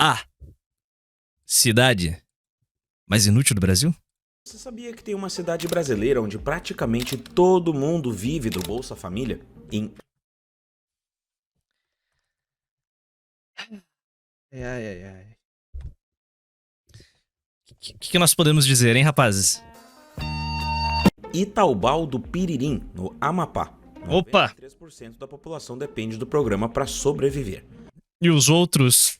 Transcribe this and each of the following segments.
A cidade mais inútil do Brasil? Você sabia que tem uma cidade brasileira onde praticamente todo mundo vive do Bolsa Família? Ai. O que nós podemos dizer, hein, rapazes? Itaubal do Piririm, no Amapá. Opa! 93% da população depende do programa para sobreviver. E os outros?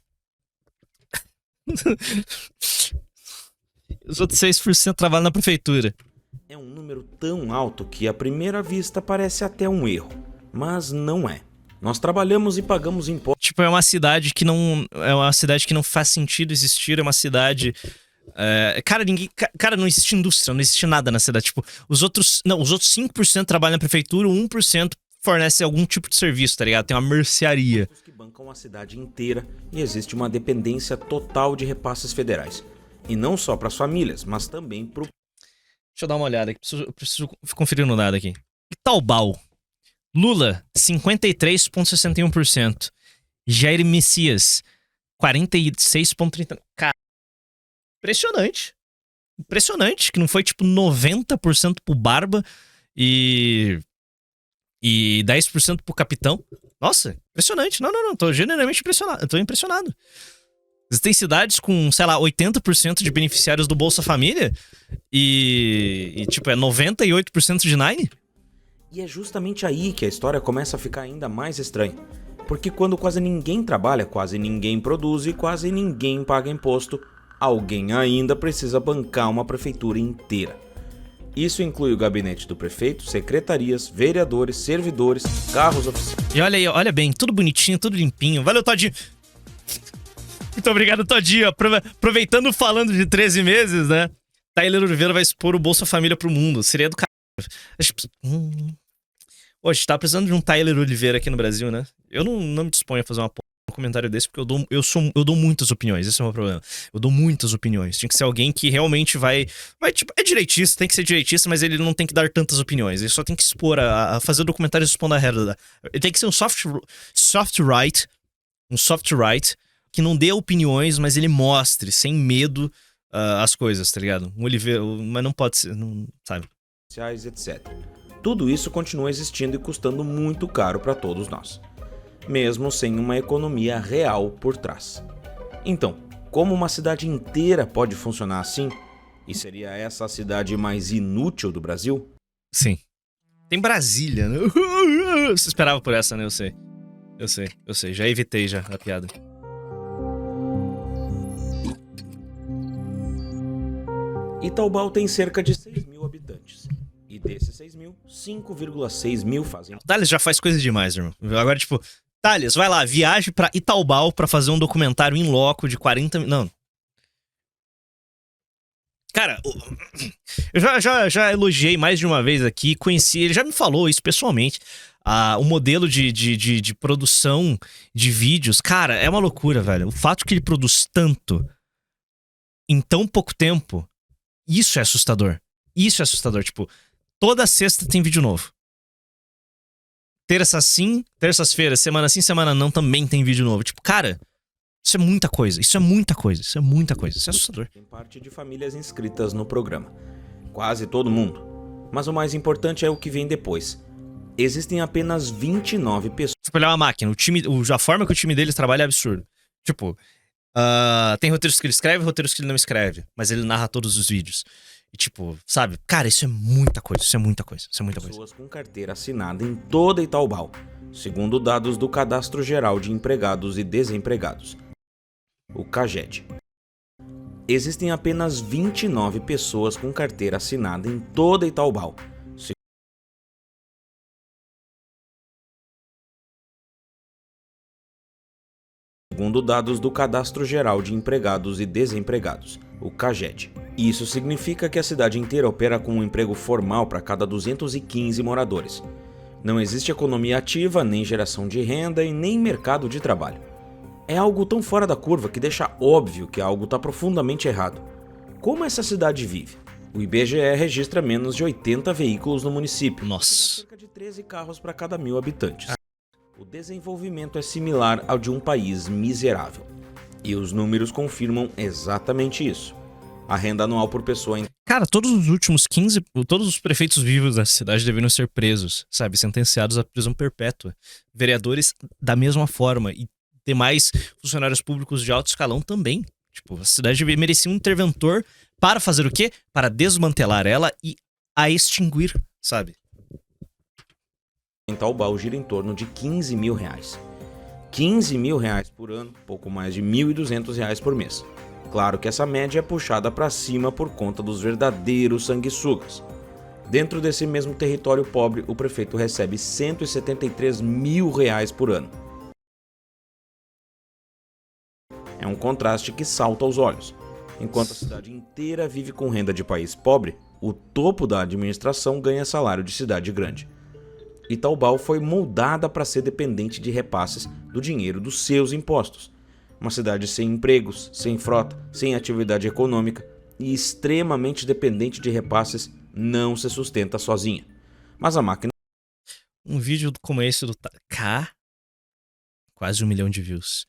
Os outros 6% trabalham na prefeitura. É um número tão alto que à primeira vista parece até um erro, mas não é. Nós trabalhamos e pagamos impostos. Tipo, é uma cidade que não. É uma cidade que não faz sentido existir. É uma cidade. Cara, não existe indústria, não existe nada na cidade. Tipo, os outros 5% trabalham na prefeitura, 1% fornece algum tipo de serviço, tá ligado? Tem uma mercearia. Que bancam a cidade inteira e existe uma dependência total de repasses federais. E não só para as famílias, mas também para o... Deixa eu dar uma olhada aqui. Preciso conferir no dado aqui. Itaubal. Lula, 53,61%. Jair Messias, 46,30%. Cara, impressionante. Impressionante. Que não foi tipo 90% pro Barba e 10% pro Capitão. Nossa, impressionante. Não. Tô genuinamente impressionado. Eu tô impressionado. Existem cidades com, sei lá, 80% de beneficiários do Bolsa Família e tipo, é 98% de Nine? E é justamente aí que a história começa a ficar ainda mais estranha. Porque quando quase ninguém trabalha, quase ninguém produz e quase ninguém paga imposto, alguém ainda precisa bancar uma prefeitura inteira. Isso inclui o gabinete do prefeito, secretarias, vereadores, servidores, carros oficiais. E olha aí, olha bem, tudo bonitinho, tudo limpinho. Valeu, Todinho. Muito obrigado, Todinho. Aproveitando falando de 13 meses, né? Tyler Oliveira vai expor o Bolsa Família pro mundo. Seria do caralho. Pô, a gente tá precisando de um Tyler Oliveira aqui no Brasil, né? Eu não me disponho a fazer um comentário desse, porque eu dou muitas opiniões. Esse é o meu problema. Eu dou muitas opiniões. Tinha que ser alguém que realmente vai tipo, é direitista, tem que ser direitista, mas ele não tem que dar tantas opiniões. Ele só tem que expor, a fazer documentários expondo a realidade. Ele tem que ser um soft right, que não dê opiniões, mas ele mostre, sem medo, as coisas, tá ligado? Um Oliveira, mas não pode ser, não, sabe? Etc. Tudo isso continua existindo e custando muito caro para todos nós, mesmo sem uma economia real por trás. Então, como uma cidade inteira pode funcionar assim? E seria essa a cidade mais inútil do Brasil? Sim. Tem Brasília, né? Você esperava por essa, né? Eu sei. Já evitei já a piada. Itaubal tem cerca de 6 mil habitantes. E desses 6 mil, 5,6 mil fazem... Thales já faz coisa demais, irmão. Agora, tipo... Thales, vai lá, viaje pra Itaubal pra fazer um documentário in loco de 40 minutos. Não. Cara, eu já elogiei mais de uma vez aqui, conheci... Ele já me falou isso pessoalmente. O modelo de produção de vídeos, cara, é uma loucura, velho. O fato que ele produz tanto em tão pouco tempo... Isso é assustador. Tipo, toda sexta tem vídeo novo. Terça sim, terças-feiras, semana sim, semana não, também tem vídeo novo. Tipo, cara, isso é muita coisa. Isso é assustador. Tem parte de famílias inscritas no programa. Quase todo mundo. Mas o mais importante é o que vem depois. Existem apenas 29 pessoas. Se olhar uma máquina, a forma que o time deles trabalha é absurdo. Tipo... tem roteiros que ele escreve, roteiros que ele não escreve, mas ele narra todos os vídeos. E tipo, sabe? Cara, isso é muita coisa. Pessoas com carteira assinada em toda Itaubal, segundo dados do Cadastro Geral de Empregados e Desempregados, o CAGED. Existem apenas 29 pessoas com carteira assinada em toda Itaubal, segundo dados do Cadastro Geral de Empregados e Desempregados, o CAGED. Isso significa que a cidade inteira opera com um emprego formal para cada 215 moradores. Não existe economia ativa, nem geração de renda e nem mercado de trabalho. É algo tão fora da curva que deixa óbvio que algo está profundamente errado. Como essa cidade vive? O IBGE registra menos de 80 veículos no município. Nossa. Cerca de 13 carros para cada 1000 habitantes. O desenvolvimento é similar ao de um país miserável. E os números confirmam exatamente isso. A renda anual por pessoa... Cara, todos os prefeitos vivos da cidade deveriam ser presos, sabe? Sentenciados à prisão perpétua. Vereadores da mesma forma. E demais funcionários públicos de alto escalão também. Tipo, a cidade merecia um interventor para fazer o quê? Para desmantelar ela e a extinguir, sabe? Em Taobao gira em torno de 15 mil reais. 15 mil reais por ano, pouco mais de 1.200 reais por mês. Claro que essa média é puxada para cima por conta dos verdadeiros sanguessugas. Dentro desse mesmo território pobre, o prefeito recebe 173 mil reais por ano. É um contraste que salta aos olhos. Enquanto a cidade inteira vive com renda de país pobre, o topo da administração ganha salário de cidade grande. E Taobao foi moldada para ser dependente de repasses do dinheiro dos seus impostos. Uma cidade sem empregos, sem frota, sem atividade econômica e extremamente dependente de repasses não se sustenta sozinha. Mas a máquina... Um vídeo como esse do K, quase 1 milhão de views.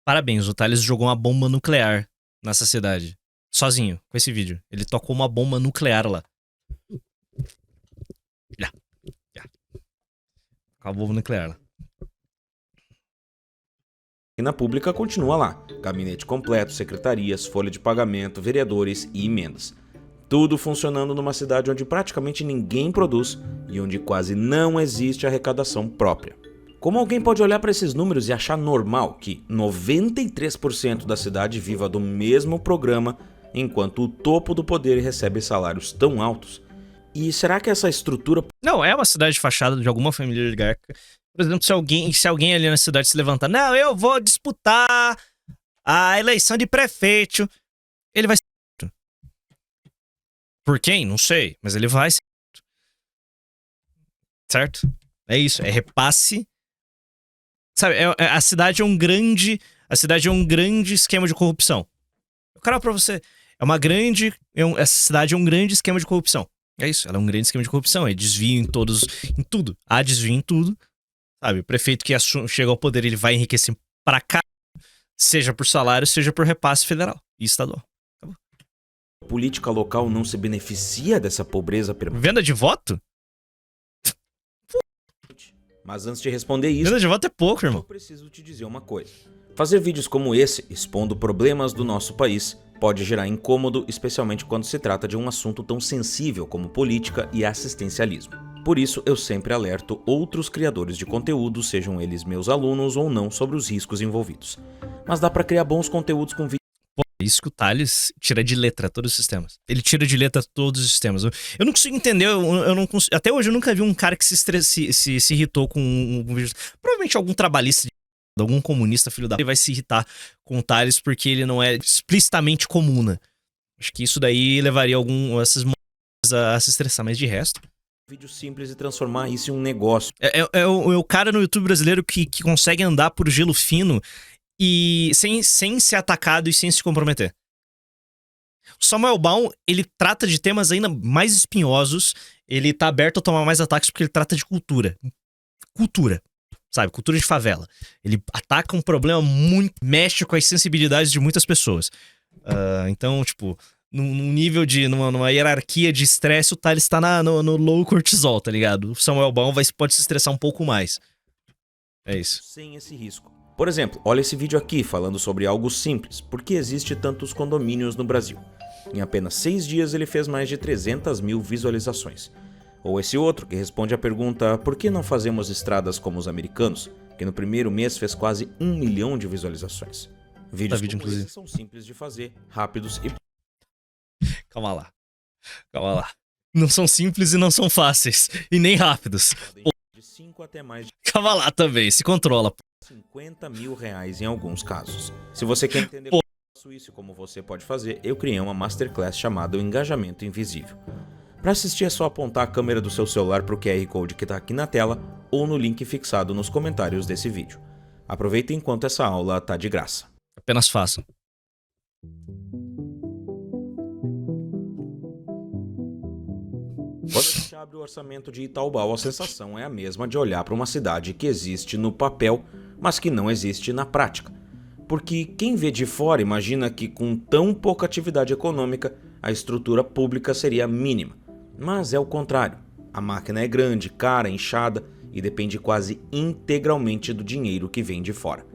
Parabéns, o Thales jogou uma bomba nuclear nessa cidade. Sozinho, com esse vídeo. Ele tocou uma bomba nuclear lá. Com a bomba nuclear lá. E na pública continua lá, gabinete completo, secretarias, folha de pagamento, vereadores e emendas. Tudo funcionando numa cidade onde praticamente ninguém produz e onde quase não existe arrecadação própria. Como alguém pode olhar para esses números e achar normal que 93% da cidade viva do mesmo programa, enquanto o topo do poder recebe salários tão altos? E será que essa estrutura... Não, é uma cidade fachada de alguma família oligarca. Por exemplo, se alguém ali na cidade se levantar, não, eu vou disputar a eleição de prefeito, ele vai ser... Por quem? Não sei, mas ele vai ser... Certo? É isso, é repasse. Sabe, a cidade é um grande... A cidade é um grande esquema de corrupção. Eu quero pra você, essa cidade é um grande esquema de corrupção. É isso, ela é um grande esquema de corrupção, é desvio em tudo. Há desvio em tudo. Sabe, o prefeito que chega ao poder, ele vai enriquecer pra cá, seja por salário, seja por repasse federal e estadual. Acabou. A política local não se beneficia dessa pobreza permanente? Venda de voto? Mas antes de responder isso, Venda de voto é pouco, irmão. eu preciso te dizer uma coisa. Fazer vídeos como esse, expondo problemas do nosso país, pode gerar incômodo, especialmente quando se trata de um assunto tão sensível como política e assistencialismo. Por isso, eu sempre alerto outros criadores de conteúdo, sejam eles meus alunos ou não, sobre os riscos envolvidos. Mas dá pra criar bons conteúdos com vídeos. Pô, isso que o Thales tira de letra todos os sistemas. Ele tira de letra todos os sistemas. Eu não consigo entender, eu não consigo, até hoje eu nunca vi um cara que se irritou com um vídeo. Provavelmente algum trabalhista, algum comunista filho da... Ele vai se irritar com o Thales porque ele não é explicitamente comuna. Acho que isso daí levaria essas a se estressar, mas de resto... Vídeo simples e transformar isso em um negócio. É o cara no YouTube brasileiro que consegue andar por gelo fino e sem ser atacado e sem se comprometer. O Samuel Baum, ele trata de temas ainda mais espinhosos, ele tá aberto a tomar mais ataques porque ele trata de cultura. Cultura, sabe? Cultura de favela. Ele ataca um problema muito... mexe com as sensibilidades de muitas pessoas. Então, tipo... Num nível de... Numa hierarquia de estresse, o Thales tá no low cortisol, tá ligado? O Samuel Baum pode se estressar um pouco mais. É isso. Sem esse risco. Por exemplo, olha esse vídeo aqui falando sobre algo simples. Por que existe tantos condomínios no Brasil? Em apenas 6 dias ele fez mais de 300 mil visualizações. Ou esse outro que responde à pergunta: por que não fazemos estradas como os americanos? Que no primeiro mês fez quase 1 milhão de visualizações. Vídeos como inclusive. esses são simples de fazer, rápidos e... Calma lá. Não são simples e não são fáceis. E nem rápidos. de 5 até mais de Calma lá também, se controla. 50 mil reais em alguns casos. Se você quer entender como eu faço isso e como você pode fazer, eu criei uma masterclass chamada O Engajamento Invisível. Para assistir é só apontar a câmera do seu celular para o QR Code que está aqui na tela ou no link fixado nos comentários desse vídeo. Aproveita enquanto essa aula tá de graça. Apenas façam. Quando a gente abre o orçamento de Taobao, a sensação é a mesma de olhar para uma cidade que existe no papel, mas que não existe na prática. Porque quem vê de fora imagina que com tão pouca atividade econômica, a estrutura pública seria mínima. Mas é o contrário. A máquina é grande, cara, inchada e depende quase integralmente do dinheiro que vem de fora.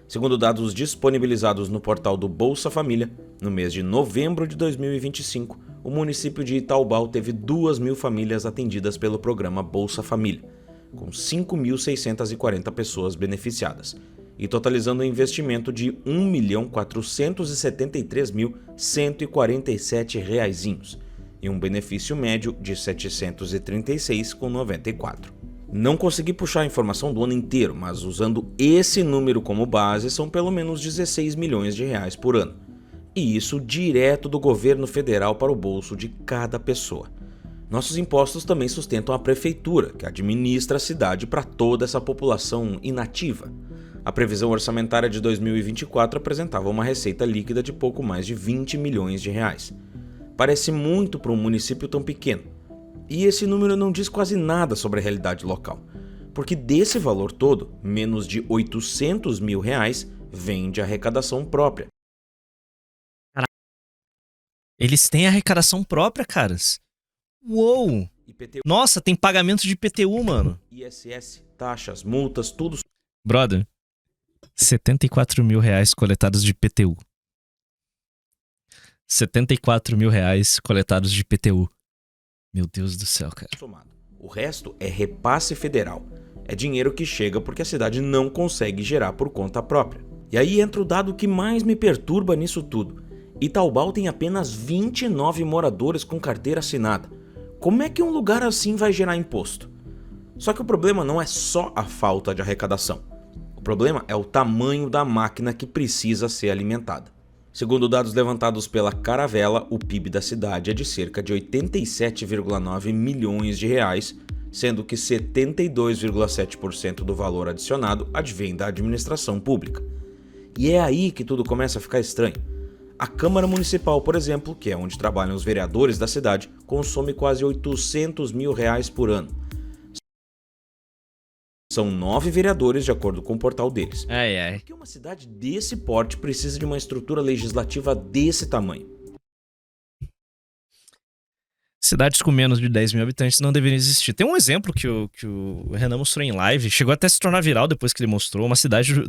Segundo dados disponibilizados no portal do Bolsa Família, no mês de novembro de 2025, o município de Itaubal teve 2.000 famílias atendidas pelo programa Bolsa Família, com 5.640 pessoas beneficiadas, e totalizando um investimento de R$ 1.473.147 e um benefício médio de R$ 736,94. Não consegui puxar a informação do ano inteiro, mas usando esse número como base, são pelo menos 16 milhões de reais por ano. E isso direto do governo federal para o bolso de cada pessoa. Nossos impostos também sustentam a prefeitura, que administra a cidade para toda essa população inativa. A previsão orçamentária de 2024 apresentava uma receita líquida de pouco mais de 20 milhões de reais. Parece muito para um município tão pequeno. E esse número não diz quase nada sobre a realidade local, porque desse valor todo, menos de 800 mil reais vem de arrecadação própria. Eles têm arrecadação própria, caras. Uou! IPTU, Nossa, tem pagamento de IPTU, mano. ISS, taxas, multas, tudo. Brother, 74 mil reais coletados de IPTU. 74 mil reais coletados de IPTU. Meu Deus do céu, cara. Somado. O resto é repasse federal. É dinheiro que chega porque a cidade não consegue gerar por conta própria. E aí entra o dado que mais me perturba nisso tudo. Itaubal tem apenas 29 moradores com carteira assinada. Como é que um lugar assim vai gerar imposto? Só que o problema não é só a falta de arrecadação. O problema é o tamanho da máquina que precisa ser alimentada. Segundo dados levantados pela Caravela, o PIB da cidade é de cerca de 87,9 milhões de reais, sendo que 72,7% do valor adicionado advém da administração pública. E é aí que tudo começa a ficar estranho. A Câmara Municipal, por exemplo, que é onde trabalham os vereadores da cidade, consome quase 800 mil reais por ano. São 9 vereadores, de acordo com o portal deles. Por que uma cidade desse porte precisa de uma estrutura legislativa desse tamanho? Cidades com menos de 10 mil habitantes não deveriam existir. Tem um exemplo que o Renan mostrou em live, chegou até a se tornar viral depois que ele mostrou,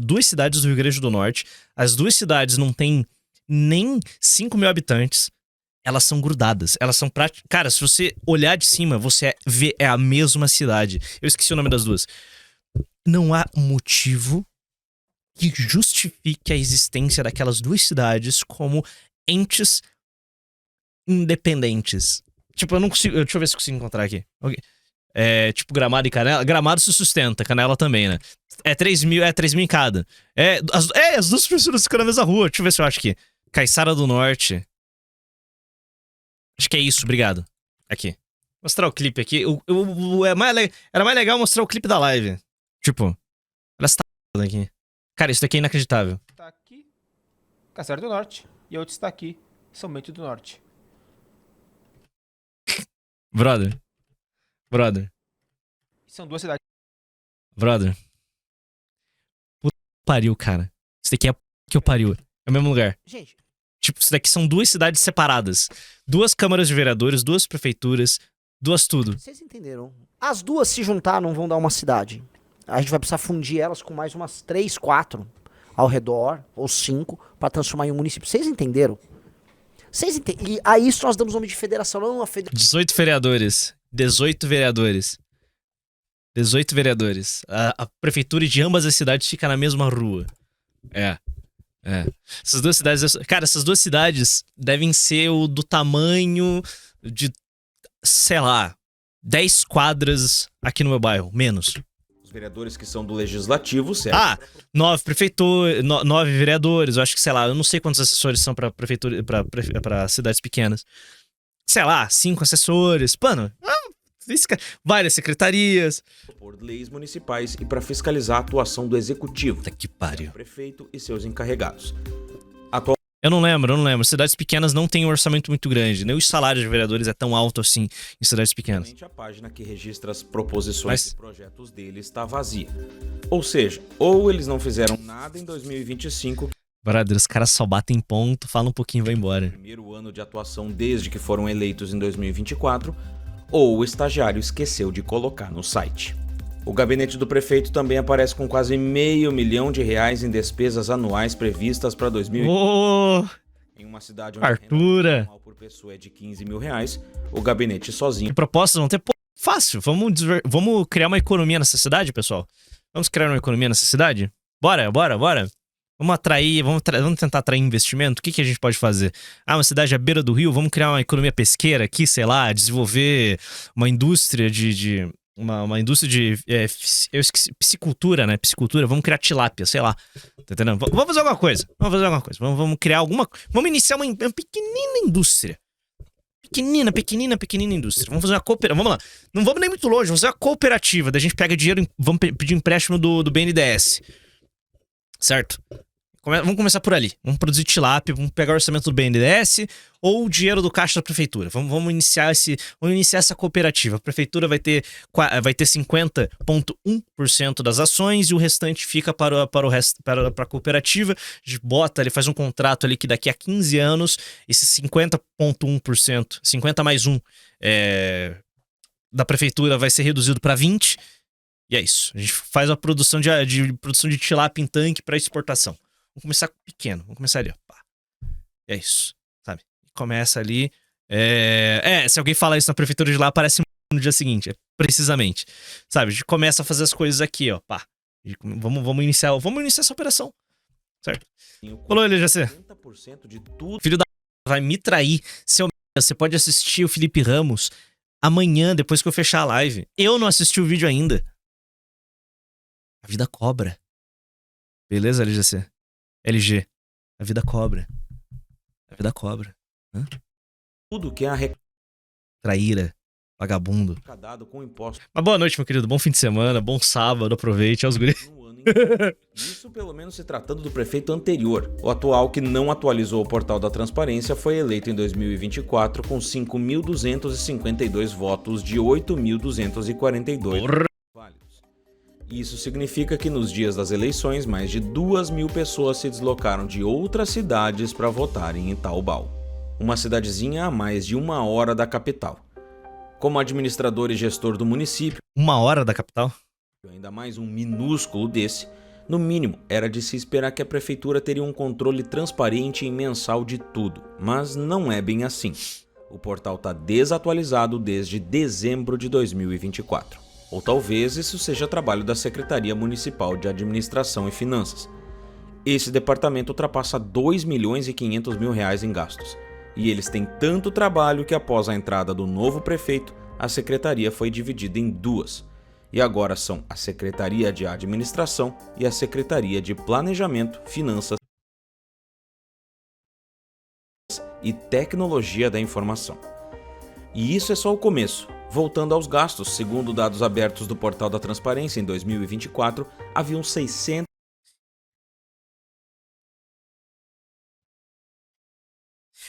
duas cidades do Rio Grande do Norte. As duas cidades não têm nem 5 mil habitantes. Elas são grudadas. Elas são Cara, se você olhar de cima, você vê a mesma cidade. Eu esqueci o nome das duas. Não há motivo que justifique a existência daquelas duas cidades como entes independentes. Tipo, eu não consigo... Deixa eu ver se eu consigo encontrar aqui. Okay. Tipo, Gramado e Canela. Gramado se sustenta, Canela também, né? É 3 mil em cada. As duas pessoas ficam na mesma rua. Deixa eu ver se eu acho aqui. Caiçara do Norte. Acho que é isso, obrigado. Aqui. Mostrar o clipe aqui. Era mais legal mostrar o clipe da live. Tipo, olha essa aqui. Cara, isso daqui é inacreditável. Está aqui, Caiçara do Norte. E outro está aqui, São Bento do Norte. Brother. São duas cidades. Brother. Puta que pariu, cara. Isso daqui é que eu pariu. É o mesmo lugar. Gente. Tipo, isso daqui são duas cidades separadas. Duas câmaras de vereadores, duas prefeituras, duas tudo. Vocês entenderam? As duas se juntar não vão dar uma cidade. A gente vai precisar fundir elas com mais umas 3, 4 ao redor, ou 5, para transformar em um município. Vocês entenderam? E a isso nós damos nome de federação, não uma federação. 18 vereadores. 18 vereadores. 18 vereadores. A prefeitura de ambas as cidades fica na mesma rua. Essas duas cidades... Cara, essas duas cidades devem ser do tamanho de, sei lá, 10 quadras aqui no meu bairro. Menos. Os vereadores que são do legislativo, certo? 9 prefeitores, 9 vereadores. Eu acho que, sei lá, eu não sei quantos assessores são pra prefeitura, pra cidades pequenas. Sei lá, 5 assessores. Mano, várias secretarias. Por leis municipais e para fiscalizar a atuação do executivo. Puta que pariu. Prefeito e seus encarregados. Eu não lembro. Cidades pequenas não têm um orçamento muito grande. Nem os salários de vereadores é tão alto assim em cidades pequenas. A página que registra as proposições e projetos dele está vazia. Ou seja, ou eles não fizeram nada em 2025... Brother, os caras só batem ponto, falam um pouquinho e vai embora. Primeiro ano de atuação desde que foram eleitos em 2024, ou o estagiário esqueceu de colocar no site. O gabinete do prefeito também aparece com quase R$500 mil em despesas anuais previstas para 2020. Ô, Em uma cidade onde a Artura. renda anual por pessoa é de R$15 mil, o gabinete sozinho Que propostas vão ter? Pô, fácil. Vamos criar uma economia nessa cidade, pessoal? Vamos criar uma economia nessa cidade? Bora. Vamos atrair, vamos tentar atrair investimento. O que a gente pode fazer? Ah, uma cidade à beira do rio, vamos criar uma economia pesqueira aqui, sei lá, desenvolver uma indústria uma indústria de eu esqueci, piscicultura, né? Piscicultura, vamos criar tilápia, sei lá. Tá entendendo? Vamos fazer alguma coisa. Vamos criar vamos iniciar uma pequenina indústria. Pequenina indústria. Vamos fazer uma cooperativa. Vamos lá. Não vamos nem muito longe, vamos fazer uma cooperativa. Daí a gente pega dinheiro, vamos pedir empréstimo do BNDES. Certo? Vamos começar por ali. Vamos produzir tilápia, vamos pegar o orçamento do BNDES ou o dinheiro do caixa da prefeitura. Vamos iniciar essa cooperativa. A prefeitura vai ter 50,1% das ações e o restante fica para a cooperativa. A gente bota ali, faz um contrato ali que daqui a 15 anos, esse 50,1%, 50 mais 1 da prefeitura vai ser reduzido para 20%. E é isso. A gente faz a produção de tilápia em tanque para exportação. Vamos começar pequeno. Vamos começar ali, ó. Pá. É isso, sabe? Começa ali. Se alguém falar isso na prefeitura de lá, aparece no dia seguinte. Precisamente. Sabe? A gente começa a fazer as coisas aqui, ó. Pá. Vamos iniciar essa operação. Certo? Falou, LGC. Filho da vai me trair. Você pode assistir o Felipe Ramos amanhã, depois que eu fechar a live. Eu não assisti o vídeo ainda. A vida cobra. Beleza, LGC? LG. A vida cobra. A vida cobra. Hã? Tudo que é Traíra. Vagabundo. arrecadado com impostos. Mas boa noite, meu querido. Bom fim de semana. Bom sábado. Aproveite. Aos guris. No ano inteiro. Isso pelo menos se tratando do prefeito anterior. O atual, que não atualizou o portal da transparência, foi eleito em 2024 com 5.252 votos de 8.242 válidos. Isso significa que nos dias das eleições, mais de 2.000 pessoas se deslocaram de outras cidades para votarem em Taobao, uma cidadezinha a mais de 1 hora da capital. Como administrador e gestor do município, 1 hora da capital? ainda mais um minúsculo desse, no mínimo era de se esperar que a prefeitura teria um controle transparente e mensal de tudo, mas não é bem assim. O portal está desatualizado desde dezembro de 2024. Ou talvez isso seja trabalho da Secretaria Municipal de Administração e Finanças. Esse departamento ultrapassa R$2.500.000 em gastos. E eles têm tanto trabalho que após a entrada do novo prefeito, a secretaria foi dividida em 2. E agora são a Secretaria de Administração e a Secretaria de Planejamento, Finanças e Tecnologia da Informação. E isso é só o começo. Voltando aos gastos, segundo dados abertos do Portal da Transparência, em 2024, haviam 600...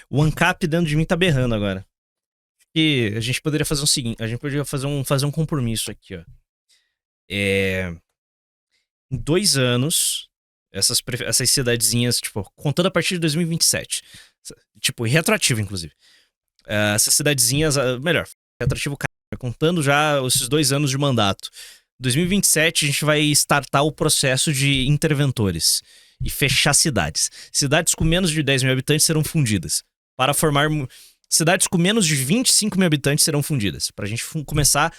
O ANCAP dentro de mim tá berrando agora. E a gente poderia fazer o seguinte, a gente poderia fazer um compromisso aqui, ó. Em 2 anos, essas cidadezinhas, tipo, contando a partir de 2027, tipo, retroativo, inclusive. Essas cidadezinhas, melhor, retroativo, contando já esses 2 anos de mandato. 2027 a gente vai startar o processo de interventores e fechar cidades. Cidades com menos de 10 mil habitantes serão fundidas. Para formar... Cidades com menos de 25 mil habitantes serão fundidas. Pra gente começar...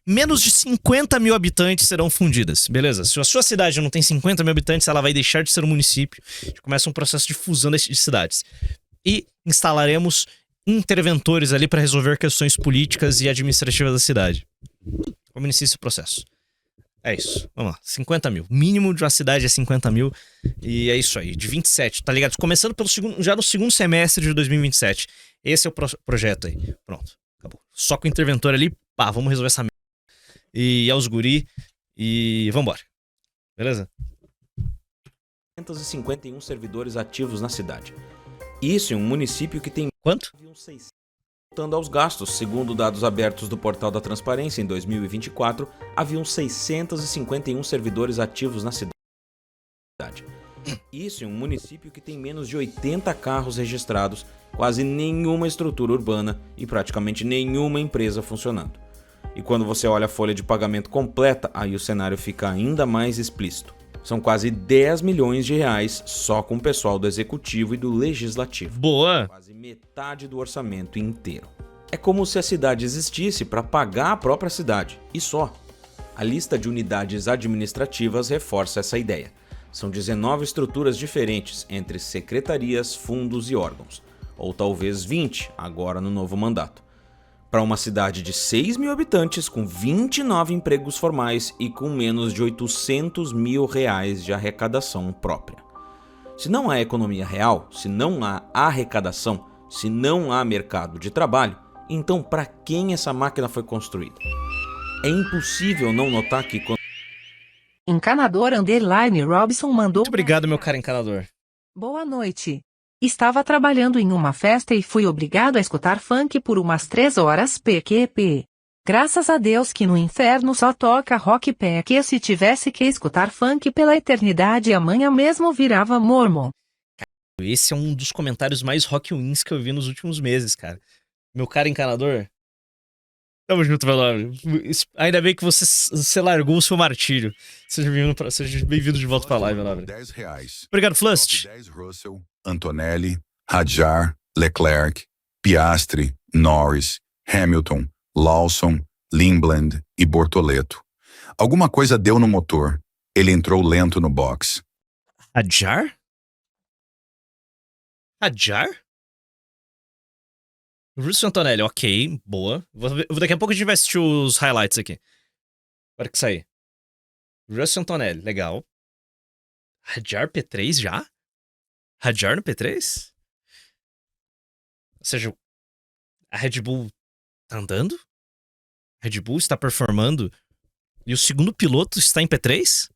Menos de 50 mil habitantes serão fundidas, beleza? Se a sua cidade não tem 50 mil habitantes, ela vai deixar de ser um município. A gente começa um processo de fusão de cidades. E instalaremos interventores ali para resolver questões políticas e administrativas da cidade. Como inicia esse processo? É isso. Vamos lá. 50 mil. Mínimo de uma cidade é 50 mil. E é isso aí. De 27, tá ligado? Começando já no segundo semestre de 2027. Esse é o projeto aí. Pronto. Acabou. Só com o interventor ali. Pá, vamos resolver essa merda. E aos guri. E vambora. Beleza? 551 servidores ativos na cidade. Isso em um município que tem... Quanto? Voltando aos gastos, segundo dados abertos do Portal da Transparência, em 2024, haviam 651 servidores ativos na cidade. Isso em um município que tem menos de 80 carros registrados, quase nenhuma estrutura urbana e praticamente nenhuma empresa funcionando. E quando você olha a folha de pagamento completa, aí o cenário fica ainda mais explícito. São quase 10 milhões de reais só com o pessoal do executivo e do legislativo. Boa! Quase metade do orçamento inteiro. É como se a cidade existisse para pagar a própria cidade, e só. A lista de unidades administrativas reforça essa ideia. São 19 estruturas diferentes entre secretarias, fundos e órgãos. Ou talvez 20, agora no novo mandato. Para uma cidade de 6 mil habitantes, com 29 empregos formais e com menos de 800 mil reais de arrecadação própria. Se não há economia real, se não há arrecadação, se não há mercado de trabalho, então para quem essa máquina foi construída? É impossível não notar que quando Encanador _ Robson mandou. Muito obrigado, meu cara encanador. Boa noite. Estava trabalhando em uma festa e fui obrigado a escutar funk por umas 3 horas PQP. Graças a Deus que no inferno só toca rock pé, que se tivesse que escutar funk pela eternidade amanhã mesmo virava mormon. Esse é um dos comentários mais rock wins que eu vi nos últimos meses, cara. Meu cara encanador. Tamo junto, meu nome. Ainda bem que você largou o seu martírio. Seja bem-vindo de volta pra live, meu nome. R$10. Obrigado, Flust. Top 10 Russell, Antonelli, Hadjar, Leclerc, Piastri, Norris, Hamilton, Lawson, Lindblad e Bortoleto. Alguma coisa deu no motor. Ele entrou lento no box. Hadjar? Hadjar? Russell Antonelli, ok, boa. Daqui a pouco a gente vai assistir os highlights aqui. Para que sair. Russell Antonelli, legal. Hadjar P3 já? Hadjar no P3? Ou seja, a Red Bull tá andando? A Red Bull está performando? E o segundo piloto está em P3?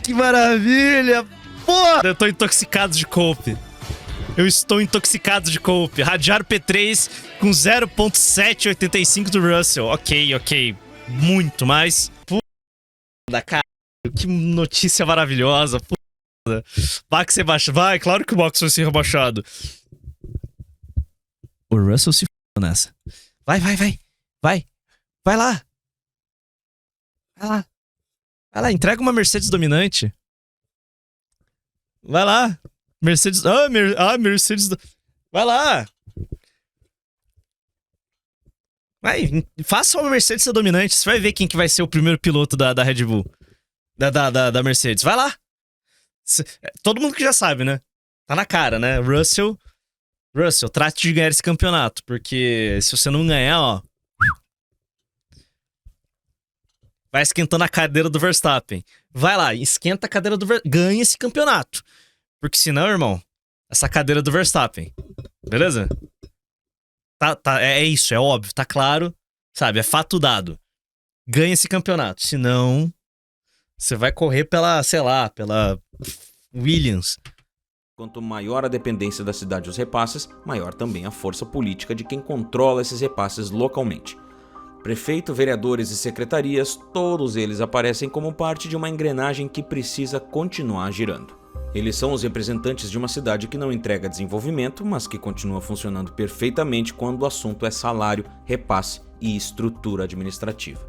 Que maravilha! Porra! Eu tô intoxicado de Cope. Eu estou intoxicado de Cope. Hadjar P3 com 0.785 do Russell. Ok. Muito mais. Puta, cara. Que notícia maravilhosa. Puta. Max rebaixado. Vai, claro que o Max vai ser rebaixado. O Russell se f*** nessa. Vai. Vai lá. Vai lá, entrega uma Mercedes dominante. Vai lá. Mercedes... Mercedes... Vai lá. Vai, faça uma Mercedes ser dominante. Você vai ver quem que vai ser o primeiro piloto da Red Bull. Da Mercedes. Vai lá. Todo mundo que já sabe, né? Tá na cara, né? Russell, trate de ganhar esse campeonato. Porque se você não ganhar, ó... Vai esquentando a cadeira do Verstappen. Vai lá, esquenta a cadeira do Verstappen. Ganha esse campeonato. Porque senão, irmão, essa cadeira do Verstappen. Beleza? É isso, é óbvio, tá claro. Sabe, é fato dado. Ganha esse campeonato. Senão, você vai correr pela, sei lá, pela Williams. Quanto maior a dependência da cidade dos repasses, maior também a força política de quem controla esses repasses localmente. Prefeito, vereadores e secretarias, todos eles aparecem como parte de uma engrenagem que precisa continuar girando. Eles são os representantes de uma cidade que não entrega desenvolvimento, mas que continua funcionando perfeitamente quando o assunto é salário, repasse e estrutura administrativa.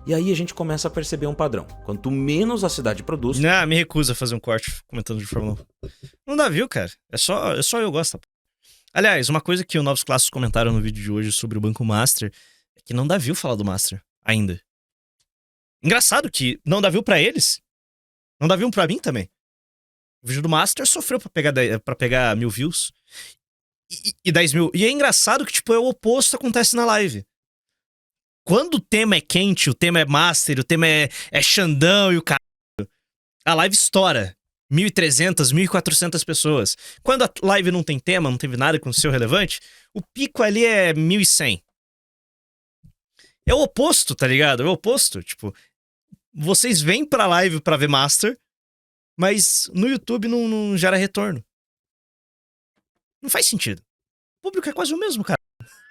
E aí a gente começa a perceber um padrão. Quanto menos a cidade produz... Não, me recusa a fazer um corte comentando de Fórmula 1. Não dá view, cara. É só eu gosto. Aliás, uma coisa que o Novos Clássicos comentaram no vídeo de hoje sobre o Banco Master é que não dá view falar do Master ainda. Engraçado que não dá view pra eles. Não dá view pra mim também. O vídeo do Master sofreu pra pegar 1000 views. E 10 mil. E é engraçado que, tipo, é o oposto que acontece na live. Quando o tema é quente, o tema é Master, o tema é Xandão e o caralho, a live estoura. 1.300, 1.400 pessoas. Quando a live não tem tema, não teve nada que aconteceu relevante, o pico ali é 1.100. É o oposto, tá ligado? É o oposto. Tipo, vocês vêm pra live pra ver Master, mas no YouTube não gera retorno. Não faz sentido. O público é quase o mesmo, cara.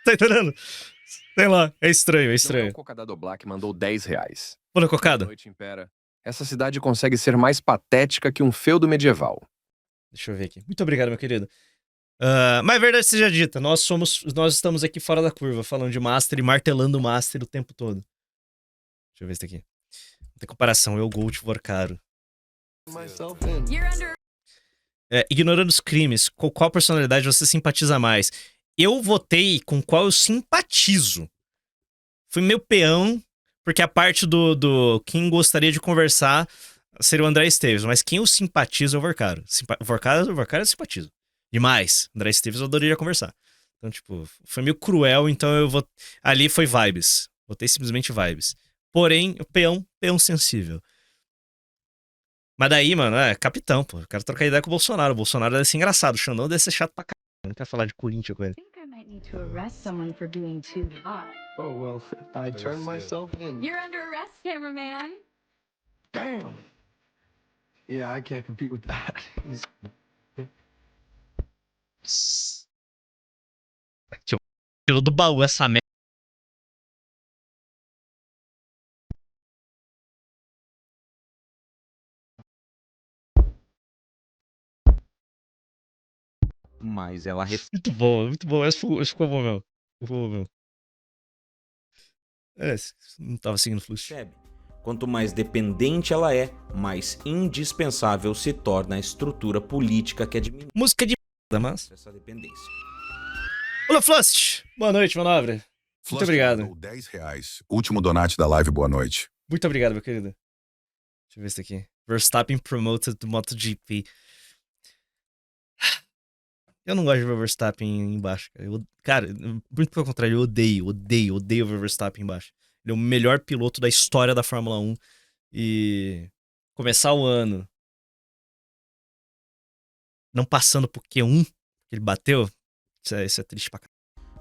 Tá entendendo? Sei lá, é estranho, é Não é estranho. o Cocadado Black mandou R$10. Olha, Boa cocada. noite, Impera. Essa cidade consegue ser mais patética que um feudo medieval. Deixa eu ver aqui. Muito obrigado, meu querido. Mas a verdade seja dita, nós estamos aqui fora da curva, falando de Master e martelando o Master o tempo todo. Deixa eu ver isso aqui. Não tem comparação, eu Gold for caro. Ignorando os crimes, com qual personalidade você simpatiza mais? Eu votei com qual eu simpatizo. Fui meio peão, porque a parte do quem gostaria de conversar seria o André Esteves, mas quem eu simpatizo é o Vorcaro. Vorcaro eu simpatizo. Demais. André Esteves eu adoraria conversar. Então, tipo, foi meio cruel, então eu vou. Ali foi vibes. Votei simplesmente vibes. Porém, peão sensível. Mas daí, mano, capitão, pô. Eu quero trocar ideia com o Bolsonaro. O Bolsonaro deve ser engraçado. O Xandão deve ser chato pra caralho. Eu não quero falar de Corinthians com ele. I think I might need to arrest someone for being too hot. Oh, well, I turned myself in. You're under arrest, cameraman. Damn. Yeah, I can't compete with that. Tirou do baú essa merda. Mas ela Muito bom, muito bom. Esse ficou bom, meu. Ficou bom, meu. Não tava seguindo o fluxo. percebe. Quanto mais dependente ela é, mais indispensável se torna a estrutura política que administra Música de merda, mas. essa dependência. Olá, Flust! Boa noite, meu nobre. Fluster obrigado. mandou R$10. Último donate da live, boa noite. Muito obrigado, meu querido. Deixa eu ver isso aqui. Verstappen promoted do MotoGP. Eu não gosto de ver o Verstappen embaixo, cara. Cara, muito pelo contrário, eu odeio ver o Verstappen embaixo. Ele é o melhor piloto da história da Fórmula 1. E começar o ano não passando por Q1, que ele bateu, isso é triste pra caralho.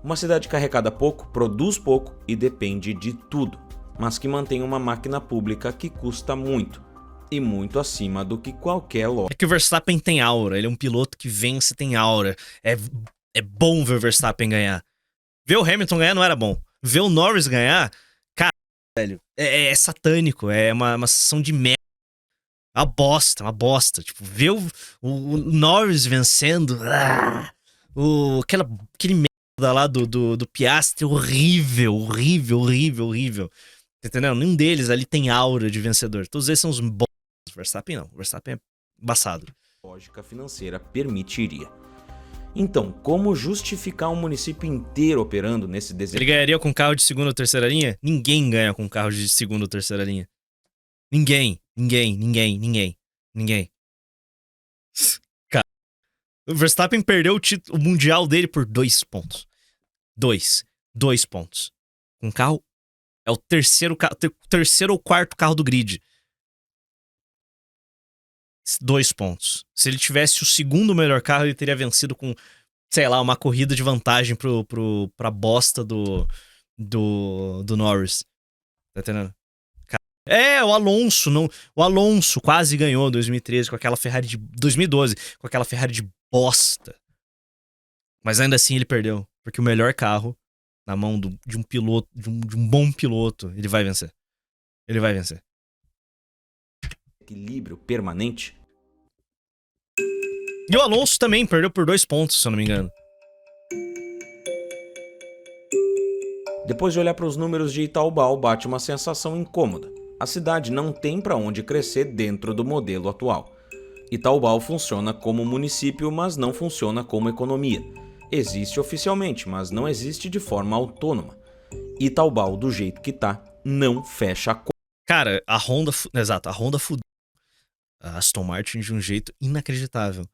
Uma cidade que arrecada pouco, produz pouco e depende de tudo, mas que mantém uma máquina pública que custa muito, e muito acima do que qualquer loja. É que o Verstappen tem aura, ele é um piloto que vence, tem aura. É bom ver o Verstappen ganhar. Ver o Hamilton ganhar não era bom. Ver o Norris ganhar, cara, velho, é satânico, é uma sensação de merda. Uma bosta. Tipo, ver o Norris vencendo, aquele merda lá do Piastri, horrível. Tá entendendo? Nenhum deles ali tem aura de vencedor. Todos eles são os bons. O Verstappen não. O Verstappen é embaçado. Lógica financeira permitiria. Então, como justificar um município inteiro operando nesse Ele desenho? ganharia com carro de segunda ou terceira linha? Ninguém ganha com carro de segunda ou terceira linha. Ninguém. Cara, o Verstappen perdeu o mundial dele por 2 pontos. 2 pontos. Um carro é o terceiro ou quarto carro do grid. 2 pontos. Se ele tivesse o segundo melhor carro, ele teria vencido com, sei lá, uma corrida de vantagem pra bosta do Norris. Tá entendendo? O Alonso, não, o Alonso quase ganhou em 2013 com aquela Ferrari de 2012, com aquela Ferrari de bosta. Mas ainda assim ele perdeu, porque o melhor carro na mão de um piloto, de um bom piloto, ele vai vencer. Equilíbrio permanente? E o Alonso também perdeu por 2 pontos, se eu não me engano. Depois de olhar para os números de Itaubal, bate uma sensação incômoda. A cidade não tem para onde crescer dentro do modelo atual. Itaubal funciona como município, mas não funciona como economia. Existe oficialmente, mas não existe de forma autônoma. Itaubal, do jeito que tá, não fecha a conta. Cara, a Honda fudeu a Aston Martin de um jeito inacreditável.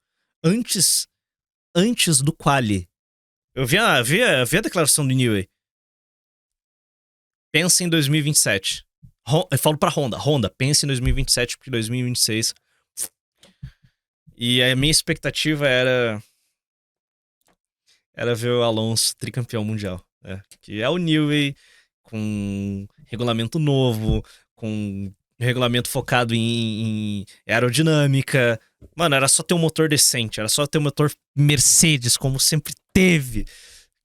Antes do quali, eu vi a declaração do Newey. Pensa em 2027. Eu falo pra Honda, pensa em 2027, porque 2026... E a minha expectativa era ver o Alonso tricampeão mundial. Que é o Newey, com regulamento novo, com regulamento focado em aerodinâmica. Mano, era só ter um motor decente, era só ter um motor Mercedes, como sempre teve.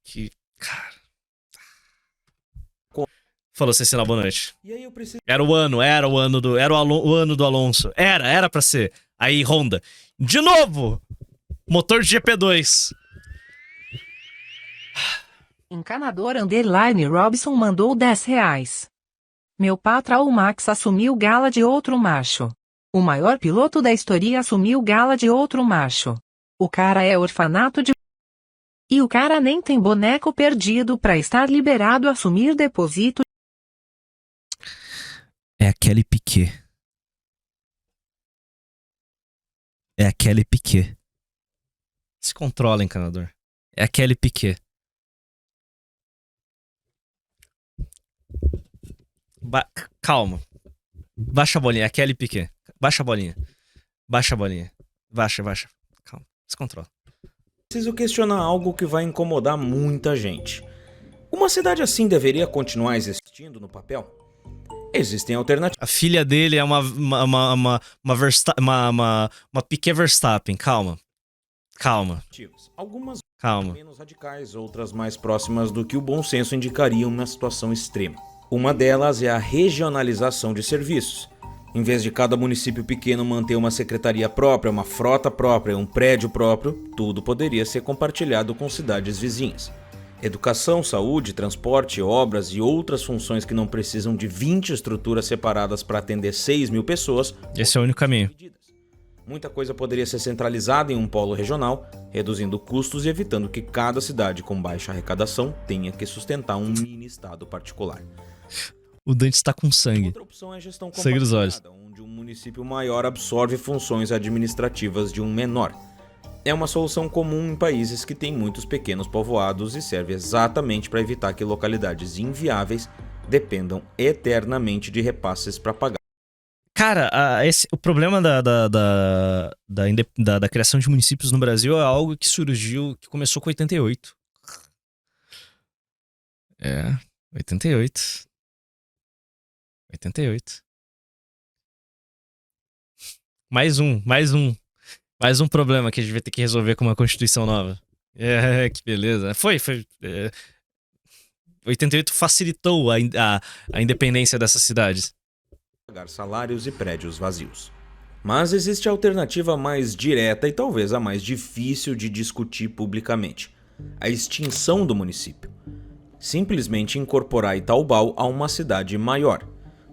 Que, cara... Falou, Cecília, boa noite. E aí eu preciso... Era o ano o ano do Alonso. Era pra ser. Aí, Honda. De novo! Motor de GP2. Encanador Underline Robson mandou R$10. Meu patrão Max assumiu gala de outro macho. O maior piloto da história assumiu gala de outro macho. O cara é orfanato de... E o cara nem tem boneco perdido pra estar liberado a assumir deposito. É a Kelly Piquet. É a Kelly Piquet. Se controla, encanador. É a Kelly Piquet. Calma. Baixa a bolinha. É a Kelly Piquet. Baixa a bolinha. Baixa a bolinha. Baixa. Calma. Se controla. Preciso questionar algo que vai incomodar muita gente. Uma cidade assim deveria continuar existindo no papel? Existem alternativas. A filha dele é uma Piquet Verstappen. Calma. Algumas Calma. menos radicais, outras mais próximas do que o bom senso indicaria uma situação extrema. Uma delas é a regionalização de serviços. Em vez de cada município pequeno manter uma secretaria própria, uma frota própria, um prédio próprio, tudo poderia ser compartilhado com cidades vizinhas. Educação, saúde, transporte, obras e outras funções que não precisam de 20 estruturas separadas para atender 6.000 pessoas. Esse é o único caminho. Muita coisa poderia ser centralizada em um polo regional, reduzindo custos e evitando que cada cidade com baixa arrecadação tenha que sustentar um mini-estado particular. O Dante está com sangue. Outra opção é a gestão Sangue dos olhos. compartilhada, onde um município maior absorve funções administrativas de um menor. É uma solução comum em países que têm muitos pequenos povoados e serve exatamente para evitar que localidades inviáveis dependam eternamente de repasses para pagar. Cara, o problema da criação de municípios no Brasil é algo que surgiu, que começou com 88. É, 88. 88. Mais um problema que a gente vai ter que resolver com uma Constituição nova. É, que beleza. Foi. 88 facilitou a independência dessas cidades. Pagar salários e prédios vazios. Mas existe a alternativa mais direta e talvez a mais difícil de discutir publicamente: a extinção do município. Simplesmente incorporar Itaubal a uma cidade maior.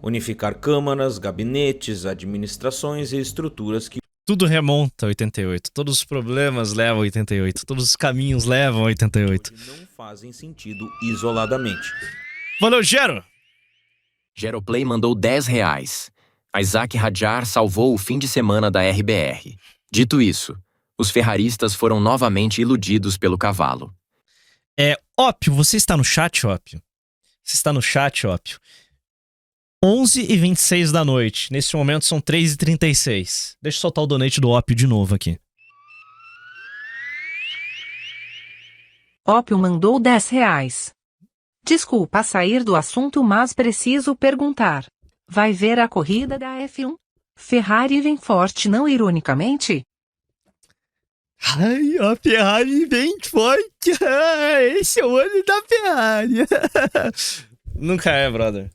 Unificar câmaras, gabinetes, administrações e estruturas que... Tudo remonta a 88. Todos os problemas levam a 88. Todos os caminhos levam a 88. não fazem sentido isoladamente. Valeu, Gero! Geroplay mandou R$10. Isaac Hadjar salvou o fim de semana da RBR. Dito isso, os ferraristas foram novamente iludidos pelo cavalo. Ópio, você está no chat, Ópio? Você está no chat, Ópio? 11h26 da noite. Nesse momento são 3h36. Deixa eu soltar o donate do Ópio de novo aqui. Ópio mandou R$10. Desculpa sair do assunto, mas preciso perguntar. Vai ver a corrida da F1? Ferrari vem forte, não ironicamente? Ai, a Ferrari vem forte. Esse é o ano da Ferrari. Nunca é, brother.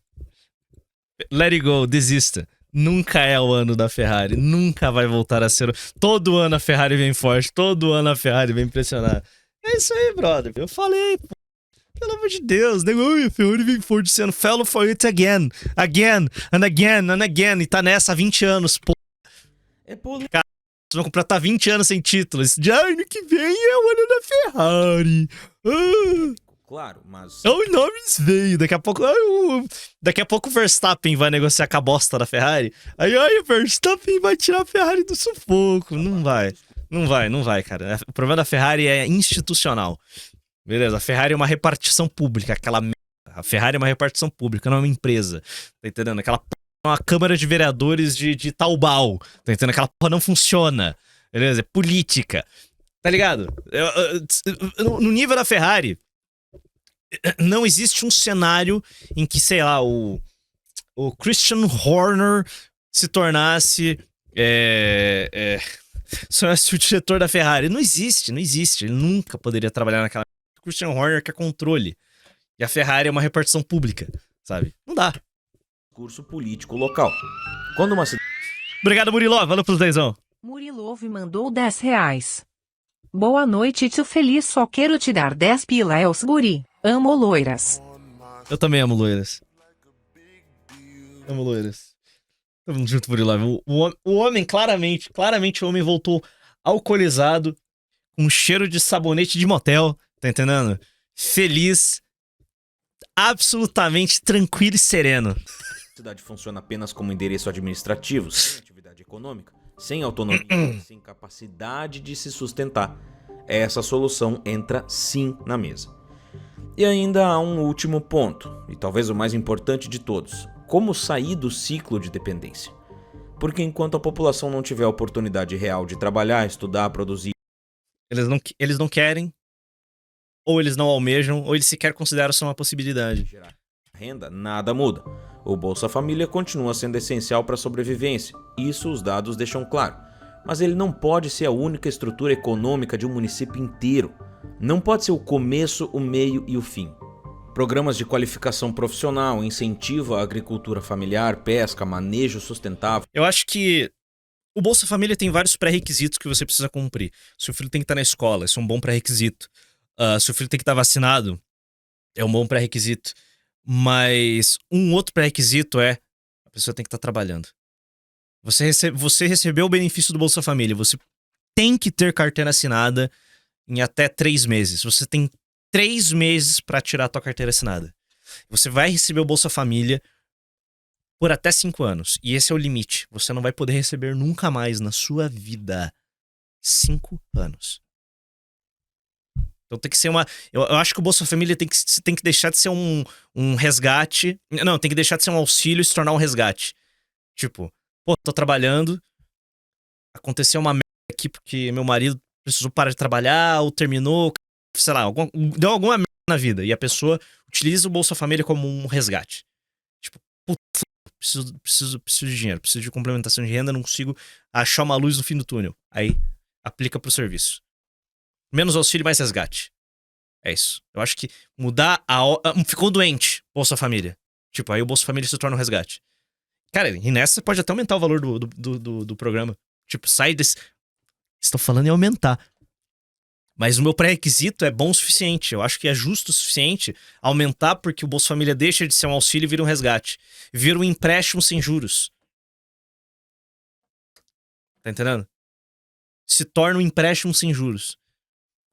Let it go, desista. Nunca é o ano da Ferrari. Nunca vai voltar a ser. Todo ano a Ferrari vem forte. Todo ano a Ferrari vem impressionar. É isso aí, brother. Eu falei, pô. Pelo amor de Deus, né? A Ferrari vem forte sendo. Fell for it again. Again, and again, and again. E tá nessa há 20 anos, pô. Cara, vocês vão completar 20 anos sem títulos. De ano que vem é o ano da Ferrari. Claro, mas... O Norris veio. Daqui a pouco o Verstappen vai negociar com a bosta da Ferrari. Aí o Verstappen vai tirar a Ferrari do sufoco. Não vai, cara. O problema da Ferrari é institucional. Beleza, a Ferrari é uma repartição pública, aquela merda. A Ferrari é uma repartição pública, não é uma empresa. Tá entendendo? Aquela porra é uma Câmara de Vereadores de Taubal. Tá entendendo? Aquela porra não funciona. Beleza? É política. Tá ligado? No nível da Ferrari, não existe um cenário em que, sei lá, o Christian Horner se tornasse o diretor da Ferrari. Não existe. Ele nunca poderia trabalhar naquela... O Christian Horner quer controle. E a Ferrari é uma repartição pública, sabe? Não dá. Curso político local. Quando uma cidade... Obrigado, Murilov. Valeu pelo dezão. Murilov mandou R$10. Boa noite, tio feliz, só quero te dar 10 pila, Els guri. Amo loiras. Eu também amo loiras. Amo loiras. Tamo junto, Murilov. O homem, claramente o homem voltou alcoolizado, com cheiro de sabonete de motel, tá entendendo? Feliz, absolutamente tranquilo e sereno. A cidade funciona apenas como endereço administrativo, sem atividade econômica, sem autonomia, sem capacidade de se sustentar. Essa solução entra sim na mesa. E ainda há um último ponto, e talvez o mais importante de todos: como sair do ciclo de dependência. Porque enquanto a população não tiver a oportunidade real de trabalhar, estudar, produzir... Eles não querem, ou eles não almejam, ou eles sequer consideram isso uma possibilidade. Gerar renda, nada muda. O Bolsa Família continua sendo essencial para a sobrevivência, isso os dados deixam claro. Mas ele não pode ser a única estrutura econômica de um município inteiro. Não pode ser o começo, o meio e o fim. Programas de qualificação profissional, incentivo à agricultura familiar, pesca, manejo sustentável. Eu acho que o Bolsa Família tem vários pré-requisitos que você precisa cumprir. Seu filho tem que estar na escola, isso é um bom pré-requisito. Seu filho tem que estar vacinado, é um bom pré-requisito. Mas um outro pré-requisito é: a pessoa tem que estar trabalhando. Você recebeu o benefício do Bolsa Família, você tem que ter carteira assinada em até 3 meses. Você tem 3 meses para tirar a tua carteira assinada. Você vai receber o Bolsa Família por até 5 anos. E esse é o limite. Você não vai poder receber nunca mais na sua vida. 5 anos. Então tem que ser uma... Eu acho que o Bolsa Família tem que deixar de ser um resgate. Não, tem que deixar de ser um auxílio e se tornar um resgate. Tipo, pô, tô trabalhando, aconteceu uma merda aqui porque meu marido precisou parar de trabalhar, ou terminou, sei lá, deu alguma merda na vida. E a pessoa utiliza o Bolsa Família como um resgate. Tipo, puta, preciso de dinheiro, preciso de complementação de renda, não consigo achar uma luz no fim do túnel. Aí, aplica pro serviço. Menos auxílio, mais resgate. É isso. Eu acho que mudar ficou doente, Bolsa Família. Tipo, aí o Bolsa Família se torna um resgate. Cara, e nessa pode até aumentar o valor do programa. Tipo, sai desse... Estou falando em aumentar. Mas o meu pré-requisito é bom o suficiente. Eu acho que é justo o suficiente aumentar, porque o Bolsa Família deixa de ser um auxílio e vira um resgate. Vira um empréstimo sem juros. Tá entendendo? Se torna um empréstimo sem juros.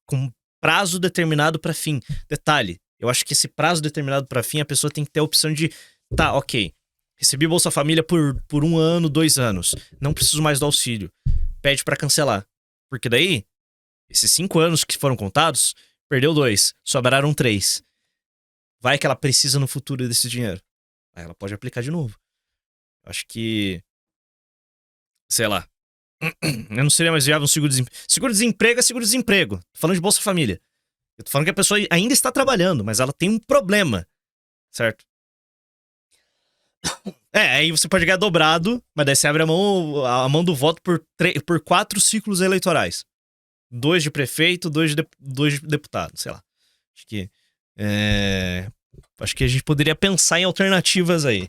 Com prazo determinado para fim. Detalhe, eu acho que esse prazo determinado para fim, a pessoa tem que ter a opção de... Tá, ok. Recebi Bolsa Família por 1 ano, 2 anos. Não preciso mais do auxílio. Pede pra cancelar. Porque daí, esses 5 anos que foram contados, perdeu 2. Sobraram 3. Vai que ela precisa no futuro desse dinheiro. Aí ela pode aplicar de novo. Acho que... Sei lá. Eu não seria mais viável um seguro-desemprego. Seguro-desemprego é seguro-desemprego. Tô falando de Bolsa Família. Eu tô falando que a pessoa ainda está trabalhando, mas ela tem um problema. Certo? Aí você pode ganhar dobrado, mas daí você abre a mão do voto por 4 ciclos eleitorais. 2 de prefeito, 2 de deputado, sei lá. Acho que a gente poderia pensar em alternativas aí.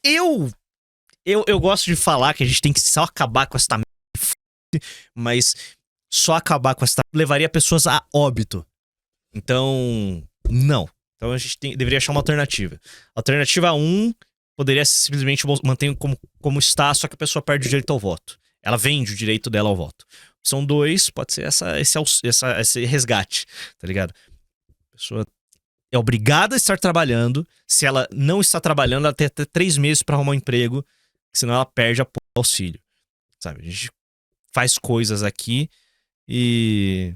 Eu gosto de falar que a gente tem que só acabar com essa mas só acabar com essa levaria pessoas a óbito. Então, não. Então a gente deveria achar uma alternativa. Alternativa 1 poderia simplesmente manter como está, só que a pessoa perde o direito ao voto. Ela vende o direito dela ao voto. Opção 2 pode ser esse resgate, tá ligado? A pessoa é obrigada a estar trabalhando. Se ela não está trabalhando, ela tem até 3 meses para arrumar um emprego, senão ela perde o auxílio. Sabe? A gente faz coisas aqui e...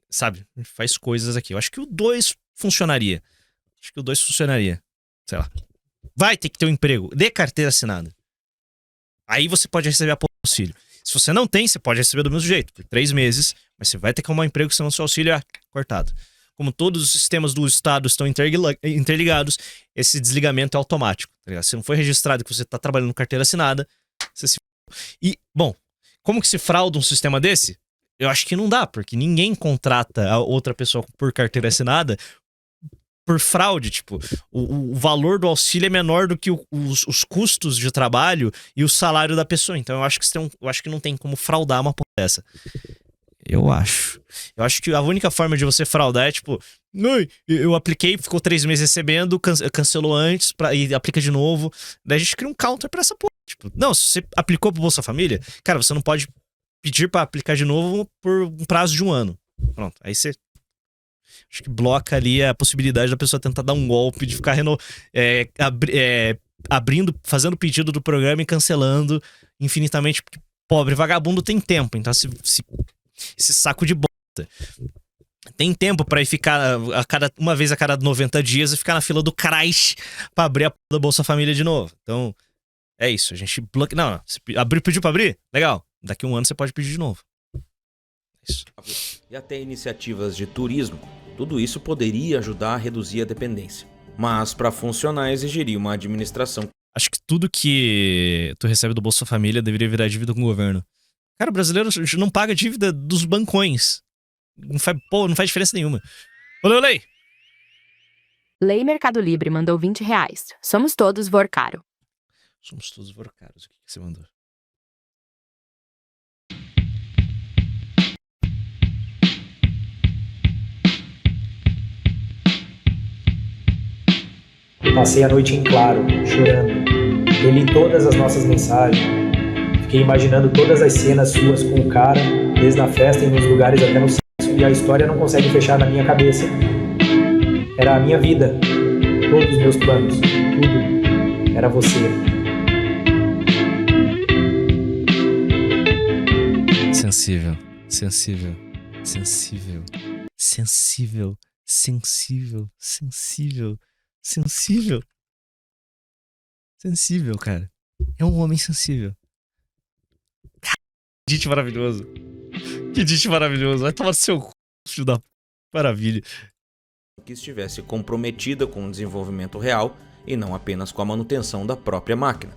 Sabe? A gente faz coisas aqui. Eu acho que o 2 funcionaria. Sei lá. Vai ter que ter um emprego. Dê carteira assinada. Aí você pode receber auxílio. Se você não tem, você pode receber do mesmo jeito. Por 3 meses. Mas você vai ter que arrumar um emprego, senão seu auxílio é cortado. como todos os sistemas do Estado estão interligados, esse desligamento é automático, tá ligado? Se não foi registrado que você tá trabalhando com carteira assinada, você se... E, bom, como que se frauda um sistema desse? Eu acho que não dá, porque ninguém contrata a outra pessoa por carteira assinada por fraude, tipo, o valor do auxílio é menor do que os custos de trabalho e o salário da pessoa. Então eu acho que não tem como fraudar uma porra dessa. Eu acho que a única forma de você fraudar é tipo, eu apliquei, ficou 3 meses recebendo, cancelou antes e aplica de novo. Daí a gente cria um counter pra essa porra. Tipo, não, se você aplicou pro Bolsa Família, cara, você não pode pedir pra aplicar de novo por um prazo de 1 ano. Pronto, aí você... Acho que bloca ali a possibilidade da pessoa tentar dar um golpe, de ficar abrindo, fazendo pedido do programa e cancelando infinitamente, porque pobre vagabundo tem tempo. Então, esse saco de bosta tem tempo pra ir ficar uma vez a cada 90 dias e ficar na fila do CRAS pra abrir a porra da Bolsa Família de novo. Então, é isso. A gente bloqueia. Não, você pediu pra abrir? Legal. Daqui a 1 ano você pode pedir de novo. É isso. E até iniciativas de turismo. Tudo isso poderia ajudar a reduzir a dependência. Mas para funcionar exigiria uma administração. Acho que tudo que tu recebe do Bolsa Família deveria virar dívida com o governo. Cara, o brasileiro não paga dívida dos bancões. Não faz diferença nenhuma. Olê, olê! Lei Mercado Livre mandou R$20. Somos todos Vorcaro. Somos todos Vorcaros. O que você mandou? Passei a noite em claro, chorando. Reli todas as nossas mensagens. Fiquei imaginando todas as cenas suas com o cara, desde a festa e nos lugares até no sexo, e a história não consegue fechar na minha cabeça. Era a minha vida, todos os meus planos, tudo era você. Sensível, sensível, sensível, sensível, sensível, sensível. Sensível. Sensível, cara. É um homem sensível. Que dite maravilhoso. Que dite maravilhoso. Vai tomar seu cu, filho da... Maravilha. Que estivesse comprometida com o desenvolvimento real e não apenas com a manutenção da própria máquina.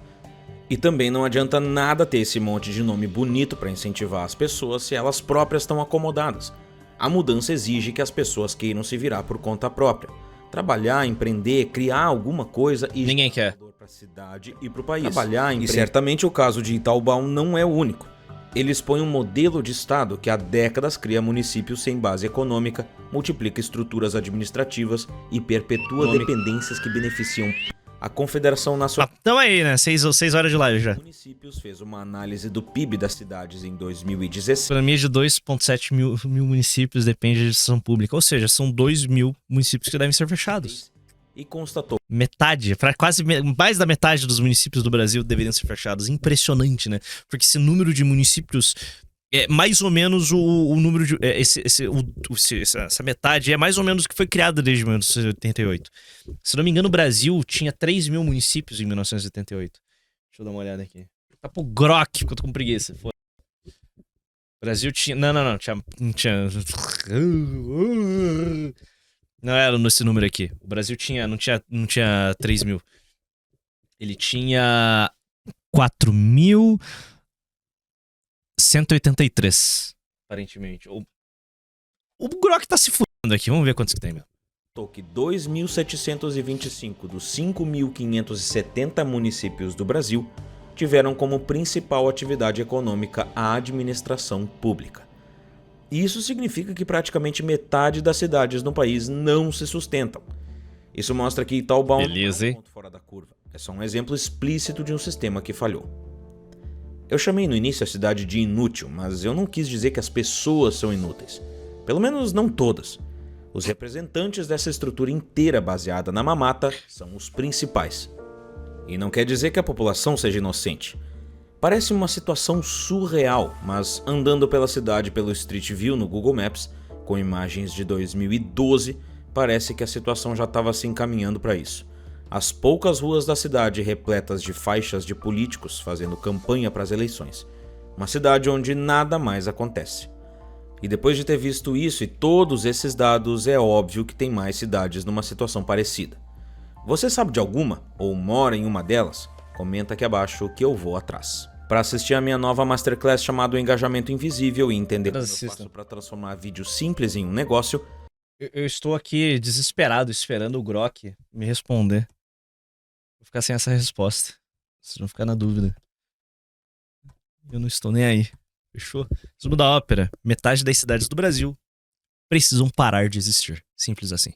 E também não adianta nada ter esse monte de nome bonito para incentivar as pessoas se elas próprias estão acomodadas. A mudança exige que as pessoas queiram se virar por conta própria. Trabalhar, empreender, criar alguma coisa e... Ninguém quer. ...para a cidade e para o país. E certamente o caso de Itaubá não é o único. Ele expõe um modelo de Estado que há décadas cria municípios sem base econômica, multiplica estruturas administrativas e perpetua dependências que beneficiam a Confederação Nacional. Tamo aí, né? 6 horas de live já. Municípios fez uma análise do PIB das cidades em 2016. Para mim, de 2,7 mil municípios depende de gestão pública. Ou seja, são 2 mil municípios que devem ser fechados. E constatou. Metade, quase mais da metade dos municípios do Brasil deveriam ser fechados. Impressionante, né? Porque esse número de municípios é mais ou menos o número de... essa metade é mais ou menos o que foi criado desde 1988. Se não me engano, o Brasil tinha 3 mil municípios em 1988. Deixa eu dar uma olhada aqui. Tá pro Grok, porque eu tô com preguiça. Foda. O Brasil tinha... Não. Não tinha... Não era nesse número aqui. O Brasil não tinha 3 mil. Ele tinha 4.183, aparentemente. O Grok tá se fudendo aqui. Vamos ver quantos que tem mesmo. Que 2.725 dos 5.570 municípios do Brasil tiveram como principal atividade econômica a administração pública. Isso significa que praticamente metade das cidades no país não se sustentam. Isso mostra que Itaubá não é um ponto fora da curva. É só um exemplo explícito de um sistema que falhou. Eu chamei no início a cidade de inútil, mas eu não quis dizer que as pessoas são inúteis. Pelo menos não todas. Os representantes dessa estrutura inteira baseada na mamata são os principais. E não quer dizer que a população seja inocente. Parece uma situação surreal, mas andando pela cidade pelo Street View no Google Maps, com imagens de 2012, parece que a situação já estava se encaminhando para isso. As poucas ruas da cidade repletas de faixas de políticos fazendo campanha para as eleições. Uma cidade onde nada mais acontece. E depois de ter visto isso e todos esses dados, é óbvio que tem mais cidades numa situação parecida. Você sabe de alguma? Ou mora em uma delas? Comenta aqui abaixo que eu vou atrás. Para assistir a minha nova Masterclass chamada Engajamento Invisível e entender como eu faço para transformar vídeos simples em um negócio... Eu estou aqui desesperado esperando o Grok me responder. Vou ficar sem essa resposta. Vocês vão ficar na dúvida. Eu não estou nem aí. Fechou? Resumo da ópera. Metade das cidades do Brasil precisam parar de existir. Simples assim.